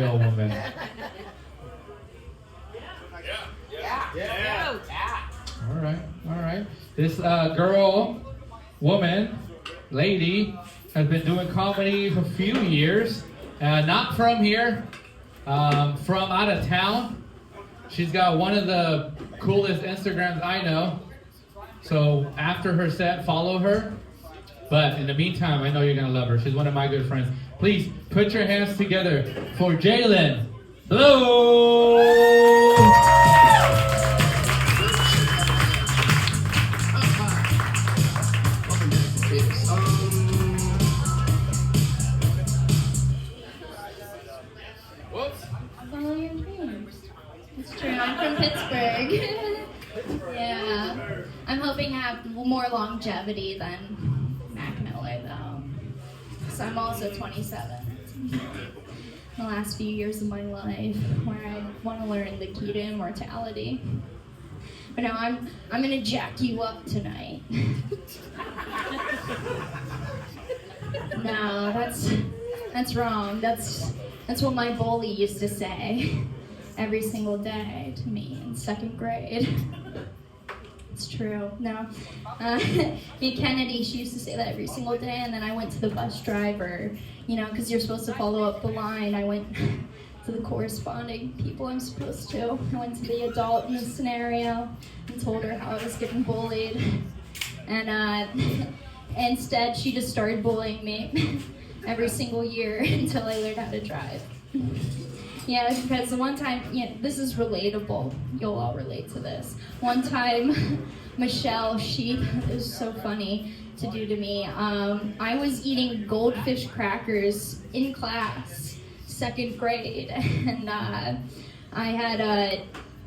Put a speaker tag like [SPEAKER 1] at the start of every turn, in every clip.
[SPEAKER 1] real woman.
[SPEAKER 2] Yeah.
[SPEAKER 1] All right. This woman, lady, has been doing comedy for a few years. Not from here, from out of town. She's got one of the coolest Instagrams I know. So after her set, follow her. But in the meantime, I know you're gonna love her. She's one of my good friends. Please put your hands together for Jalen. Hello.
[SPEAKER 3] Follow your dreams. It's true. I'm from Pittsburgh. Yeah. I'm hoping to have more longevity than Mac Miller, though. So I'm also 27. The last few years of my life, where I want to learn the key to immortality. But no, I'm gonna jack you up tonight. No, that's wrong. That's what my bully used to say every single day to me in second grade. It's true. No, me and Kennedy, she used to say that every single day, and then I went to the bus driver, because you're supposed to follow up the line. I went to the corresponding people I'm supposed to. I went to the adult in this scenario and told her how I was getting bullied, and instead she just started bullying me every single year until I learned how to drive. Yeah, because the one time, this is relatable. You'll all relate to this. One time, Michelle, it was so funny to do to me. I was eating goldfish crackers in class, second grade, and I had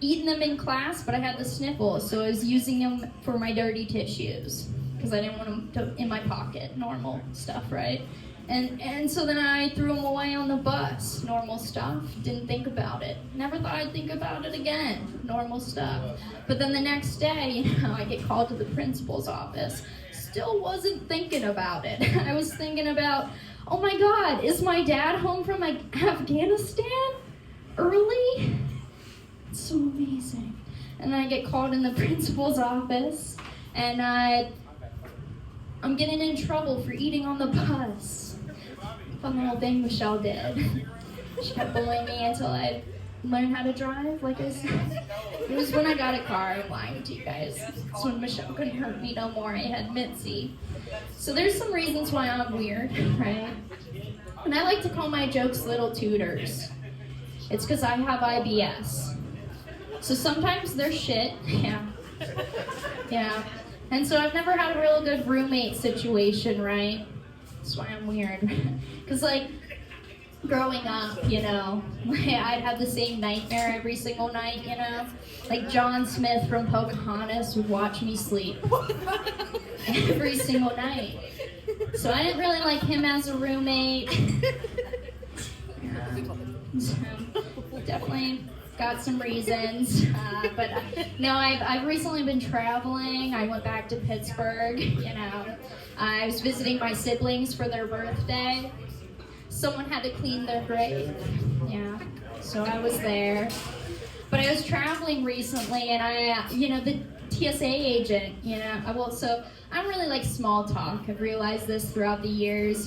[SPEAKER 3] eaten them in class, but I had the sniffles, so I was using them for my dirty tissues because I didn't want them in my pocket. Normal stuff, right? And so then I threw them away on the bus. Normal stuff. Didn't think about it. Never thought I'd think about it again. Normal stuff. But then the next day, I get called to the principal's office. Still wasn't thinking about it. I was thinking about, oh my God, is my dad home from Afghanistan early? It's so amazing. And then I get called in the principal's office, and I'm getting in trouble for eating on the bus. Fun little thing Michelle did. She kept bullying me until I learned how to drive, like I said. It was when I got a car. I'm lying to you guys. It's when Michelle couldn't hurt me no more. I had Mitzi. So there's some reasons why I'm weird, right? And I like to call my jokes little tutors. It's because I have IBS. So sometimes they're shit. Yeah. And so I've never had a real good roommate situation, right? That's why I'm weird. Because, growing up, I'd have the same nightmare every single night, Like John Smith from Pocahontas would watch me sleep every single night. So I didn't really like him as a roommate. So definitely got some reasons, but no, I've recently been traveling. I went back to Pittsburgh, I was visiting my siblings for their birthday. Someone had to clean their grave, so I was there. But I was traveling recently, and the TSA agent, so I don't really like small talk. I've realized this throughout the years,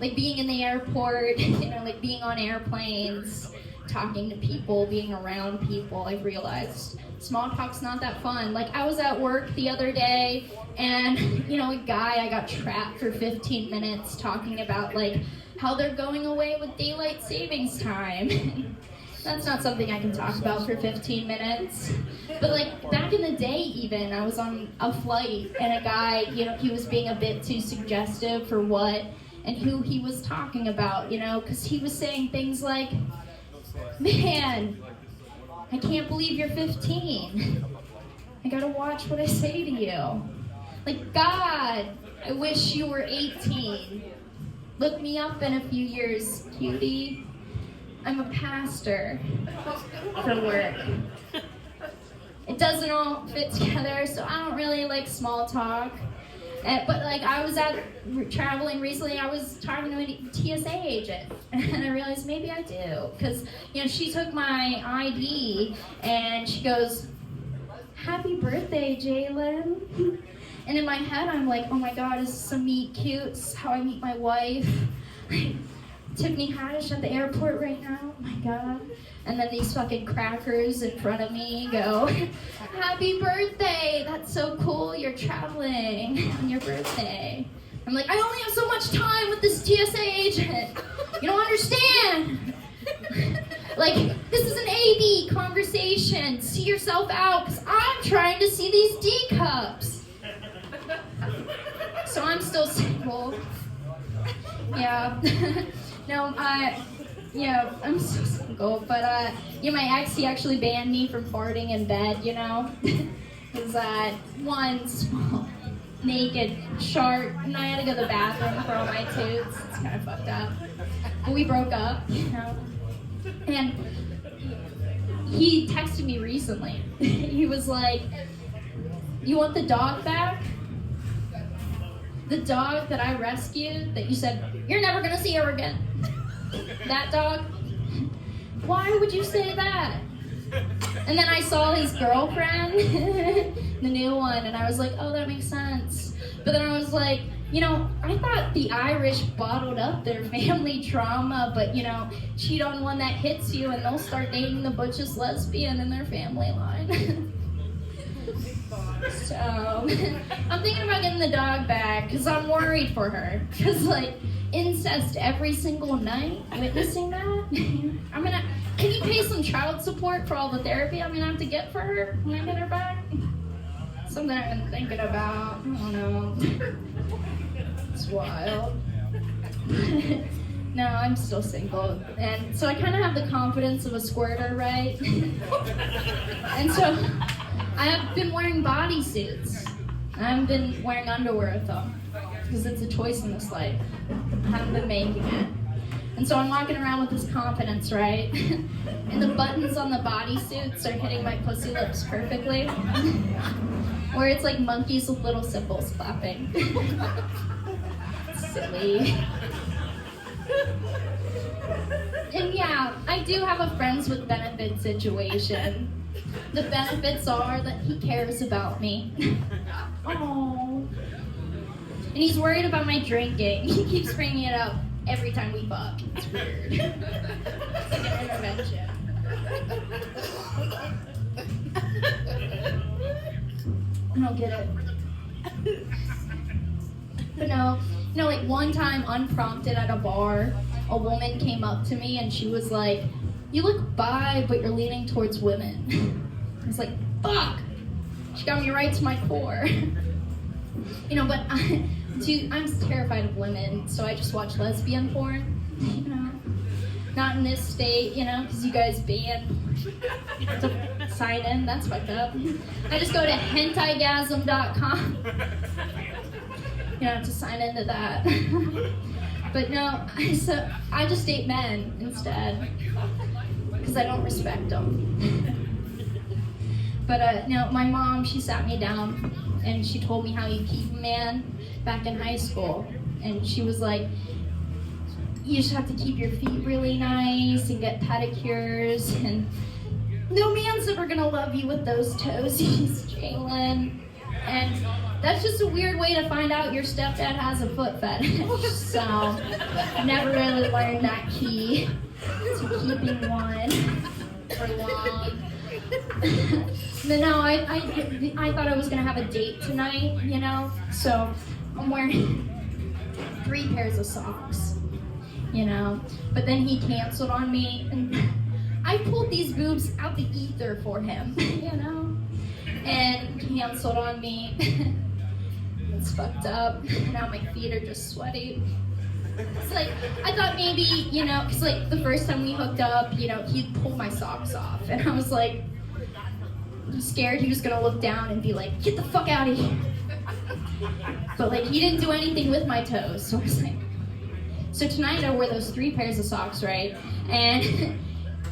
[SPEAKER 3] like being in the airport, like being on airplanes, talking to people, being around people. I've realized small talk's not that fun. Like I was at work the other day, and a guy, I got trapped for 15 minutes talking about how they're going away with daylight savings time. That's not something I can talk about for 15 minutes. But back in the day even, I was on a flight, and a guy, he was being a bit too suggestive for what and who he was talking about, because he was saying things like, man, I can't believe you're 15. I gotta watch what I say to you. God, I wish you were 18. Look me up in a few years, cutie. I'm a pastor for work. It doesn't all fit together, so I don't really like small talk. But like I was traveling recently, I was talking to a TSA agent, and I realized maybe I do, because she took my ID and she goes, "Happy birthday, Jalen." And in my head, I'm like, oh my God, is this a meet cute? This is how I meet my wife. Tiffany Haddish at the airport right now. Oh my God. And then these fucking crackers in front of me go, "Happy birthday! That's so cool, you're traveling on your birthday." I'm like, I only have so much time with this TSA agent. You don't understand. Like, this is an AB conversation. See yourself out, because I'm trying to see these D cups. So I'm still single. Yeah. No, I'm still single, but my ex, he actually banned me from farting in bed, because one small naked shark, and I had to go to the bathroom for all my toots. It's kind of fucked up. But we broke up, and he texted me recently. He was like, "You want the dog back? The dog that I rescued, that you said, you're never gonna see her again. That dog? Why would you say that?" And then I saw his girlfriend, the new one, and I was like, oh, that makes sense. But then I was like, I thought the Irish bottled up their family trauma, but cheat on one that hits you and they'll start dating the butchest lesbian in their family line. So, I'm thinking about getting the dog back, because I'm worried for her. Because, incest every single night, witnessing that, can you pay some child support for all the therapy I'm going to have to get for her when I get her back? Something I've been thinking about. I don't know. It's wild. No, I'm still single. And so I kind of have the confidence of a squirter, right? And so I have been wearing bodysuits. I haven't been wearing underwear with them, because it's a choice in this life. I haven't been making it. And so I'm walking around with this confidence, right? And the buttons on the bodysuits are hitting my pussy lips perfectly. Where it's like monkeys with little cymbals clapping. Silly. And yeah, I do have a friends with benefits situation. The benefits are that he cares about me. Oh. And he's worried about my drinking. He keeps bringing it up every time we fuck. It's weird. It's like an intervention. I don't get it. But no, one time, unprompted at a bar, a woman came up to me and she was like, "You look bi, but you're leaning towards women." I was like, fuck! She got me right to my core. But I'm terrified of women, so I just watch lesbian porn. Not in this state, because you guys ban to sign in. That's fucked up. I just go to hentaigasm.com. To sign into that. But no, so I just date men instead, because I don't respect them. But my mom, she sat me down and she told me how you keep a man back in high school. And she was like, you just have to keep your feet really nice and get pedicures, and no man's ever gonna love you with those toesies, Jalen. And that's just a weird way to find out your stepdad has a foot fetish. So I never really learned that key to keeping one for long. But no, I thought I was gonna have a date tonight, so I'm wearing 3 pairs of socks, but then he canceled on me, and I pulled these boobs out the ether for him, and canceled on me. It's fucked up. Now my feet are just sweaty. It's like, I thought maybe, because the first time we hooked up, he'd pull my socks off, and I was like, scared he was gonna look down and be like, get the fuck out of here. But he didn't do anything with my toes, so I was like, so tonight I wore those 3 pairs of socks, right? And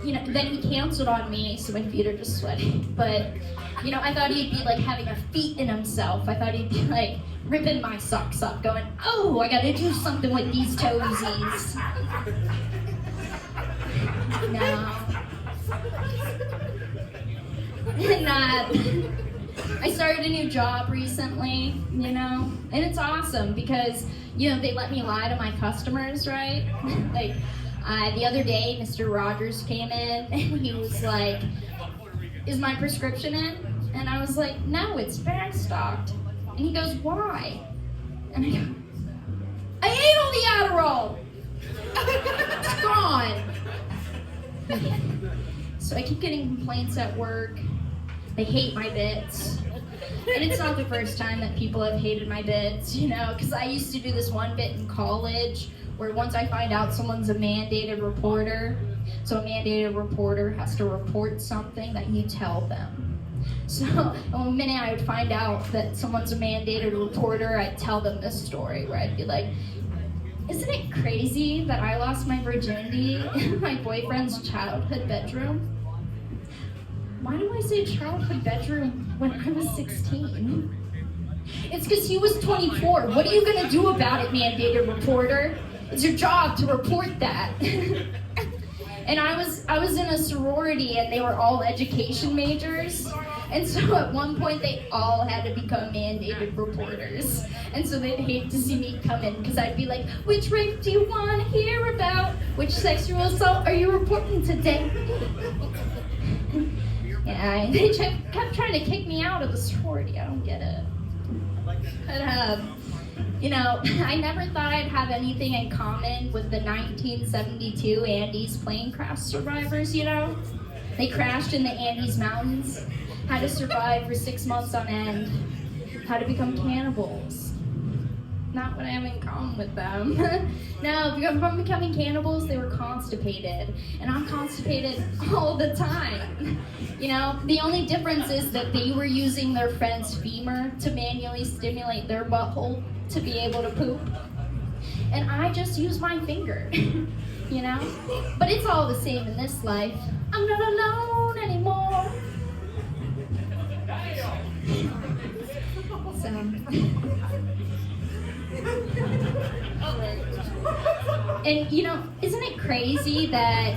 [SPEAKER 3] then he canceled on me, so my feet are just sweaty. But, I thought he'd be like having a feat in himself. I thought he'd be like ripping my socks up, going, oh, I gotta do something with these toesies. No. And I started a new job recently, and it's awesome because, they let me lie to my customers, right? Like, the other day, Mr. Rogers came in and he was like, is my prescription in? And I was like, no, it's backstocked. And he goes, why? And I go, I ate all the Adderall. It's gone. So I keep getting complaints at work. They hate my bits. And it's not the first time that people have hated my bits, because I used to do this one bit in college where once I find out someone's a mandated reporter, so a mandated reporter has to report something that you tell them. So the minute I would find out that someone's a mandated reporter, I'd tell them this story where I'd be like, isn't it crazy that I lost my virginity in my boyfriend's childhood bedroom? Why do I say childhood bedroom when I was 16? It's because he was 24. What are you going to do about it, mandated reporter? It's your job to report that. And I was in a sorority and they were all education majors. And so at one point they all had to become mandated reporters. And so they'd hate to see me come in because I'd be like, which rape do you want to hear about? Which sexual assault are you reporting today? Yeah, and they kept trying to kick me out of the sorority. I don't get it. But, I never thought I'd have anything in common with the 1972 Andes plane crash survivors, They crashed in the Andes Mountains, had to survive for 6 months on end, had to become cannibals. Not what I have in common with them. No, from becoming cannibals, they were constipated. And I'm constipated all the time. The only difference is that they were using their friend's femur to manually stimulate their butthole to be able to poop. And I just use my finger, But it's all the same in this life. I'm not alone anymore. So... And isn't it crazy that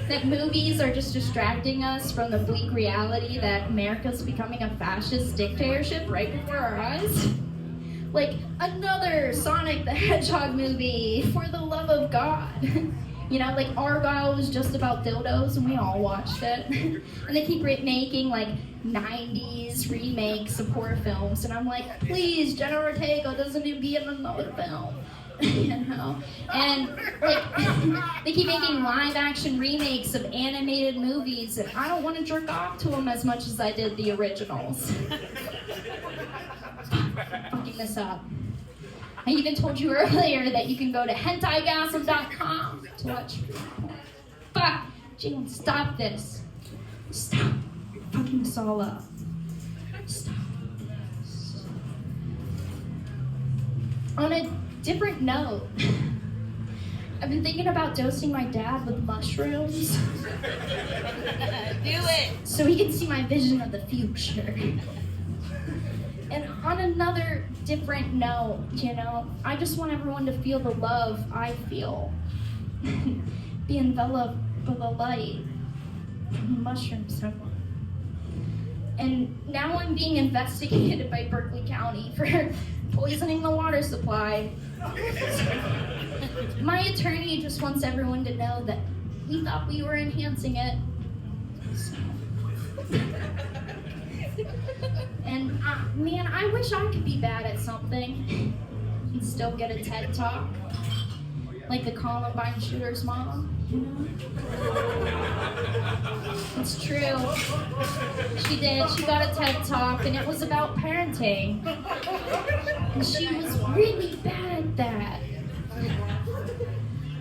[SPEAKER 3] that movies are just distracting us from the bleak reality that America's becoming a fascist dictatorship right before our eyes? Like another Sonic the Hedgehog movie, for the love of God. Like Argyle was just about dildos and we all watched it. And they keep making like 90s remakes of horror films. And I'm like, please, Jenna Ortega doesn't need to be in another film. And like they keep making live action remakes of animated movies and I don't want to jerk off to them as much as I did the originals. Fucking this up. I even told you earlier that you can go to hentaigasm.com to watch porn. Fuck! Jane, stop this. Stop. You're fucking this all up. Stop this. On a different note, I've been thinking about dosing my dad with mushrooms.
[SPEAKER 2] Do it!
[SPEAKER 3] So he can see my vision of the future. And on another different note, I just want everyone to feel the love I feel. Be enveloped by the light from the mushroom symbol. And now I'm being investigated by Berkeley County for poisoning the water supply. My attorney just wants everyone to know that we thought we were enhancing it. So. And man, I wish I could be bad at something and still get a TED Talk. Like the Columbine shooter's mom, It's true. She did. She got a TED Talk and it was about parenting. And she was really bad at that.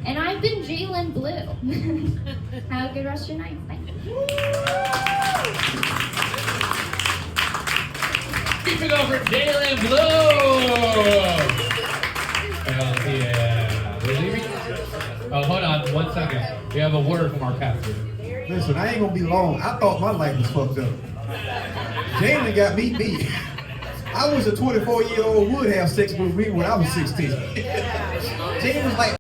[SPEAKER 3] And I've been Jalen Blue. Have a good rest of your night. Bye.
[SPEAKER 1] Keep it over, Jalen Blue! Hell yeah. We're leaving. Oh, hold on 1 second. We have a word from our pastor.
[SPEAKER 2] Listen, I ain't gonna be long. I thought my life was fucked up. Jalen got me beat. I was a 24-year-old would have sex with me when I was 16. Jalen was like